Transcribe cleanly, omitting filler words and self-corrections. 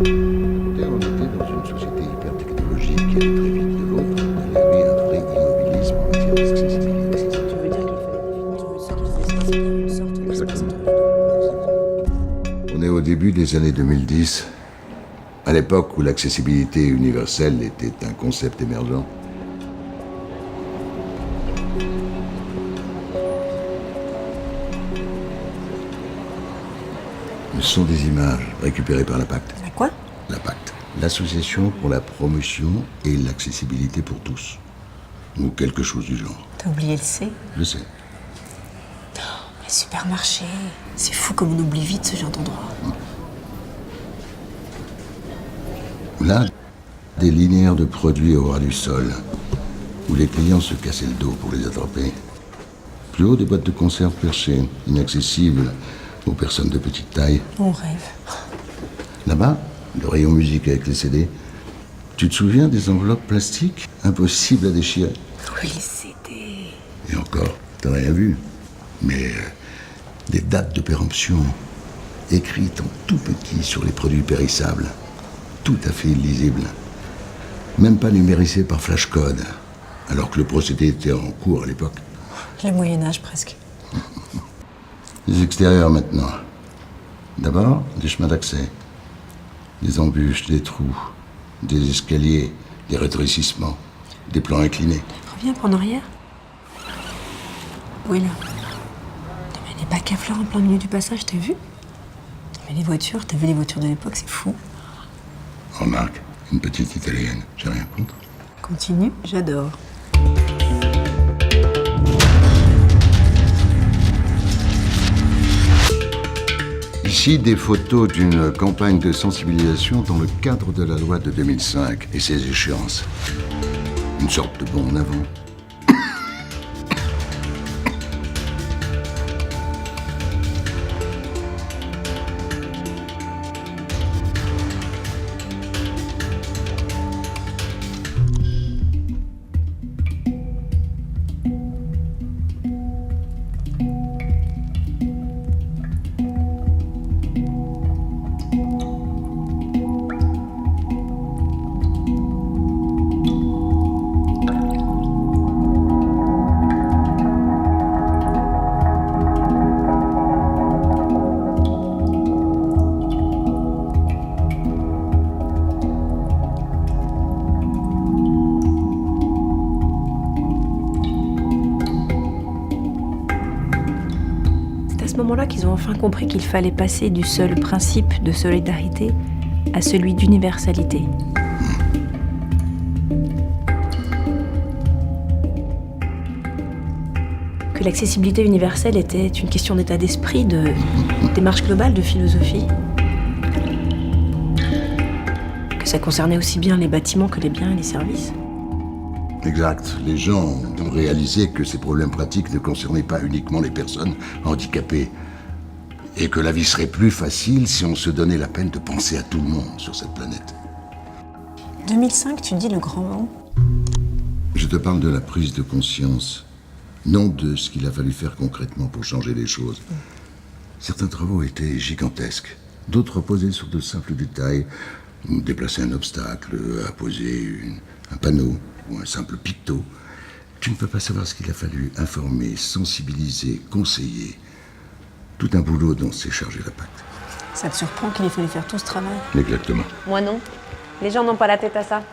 On était dans une société hyper technologique qui allait très vite de l'autre. Il y avait un vrai immobilisme en matière d'accessibilité. Tu veux dire qu'il fallait définir une sorte d'espace entre les deux. On est au début des années 2010, à l'époque où l'accessibilité universelle était un concept émergent. Ce sont des images récupérées par la Pacte. La quoi? La Pacte, l'association pour la promotion et l'accessibilité pour tous. Ou quelque chose du genre. T'as oublié le C? Je sais. Les supermarchés. C'est fou comme on oublie vite ce genre d'endroit. Là, des linéaires de produits au ras du sol, où les clients se cassaient le dos pour les attraper. Plus haut, des boîtes de conserve perchées, inaccessibles aux personnes de petite taille. On rêve. Là-bas, le rayon musique avec les CD. Tu te souviens des enveloppes plastiques impossibles à déchirer? Oui, les CD. Et encore, t'as rien vu. Mais des dates de péremption écrites en tout petit sur les produits périssables. Tout à fait illisibles. Même pas numérisées par flashcode, alors que le procédé était en cours à l'époque. Le Moyen-Âge presque. Les extérieurs maintenant. D'abord, des chemins d'accès. Des embûches, des trous, des escaliers, des rétrécissements, des plans inclinés. Reviens en arrière. Oui, là. Mais les bacs à fleurs en plein milieu du passage, t'as vu? Mais les voitures, t'as vu les voitures de l'époque, c'est fou. Remarque, une petite italienne, j'ai rien contre. Continue, j'adore. Ici, des photos d'une campagne de sensibilisation dans le cadre de la loi de 2005 et ses échéances. Une sorte de bond en avant. C'est à ce moment-là qu'ils ont enfin compris qu'il fallait passer du seul principe de solidarité à celui d'universalité. Que l'accessibilité universelle était une question d'état d'esprit, de démarche globale, de philosophie. Que ça concernait aussi bien les bâtiments que les biens et les services. Exact. Les gens ont réalisé que ces problèmes pratiques ne concernaient pas uniquement les personnes handicapées. Et que la vie serait plus facile si on se donnait la peine de penser à tout le monde sur cette planète. 2005, tu dis le grand mot. Je te parle de la prise de conscience, non de ce qu'il a fallu faire concrètement pour changer les choses. Certains travaux étaient gigantesques, d'autres reposaient sur de simples détails, déplacer un obstacle, apposer un panneau ou un simple picto. Tu ne peux pas savoir ce qu'il a fallu informer, sensibiliser, conseiller. Tout un boulot dont s'est chargé la Pacte. Ça te surprend qu'il ait fallu faire tout ce travail? Exactement. Moi non. Les gens n'ont pas la tête à ça.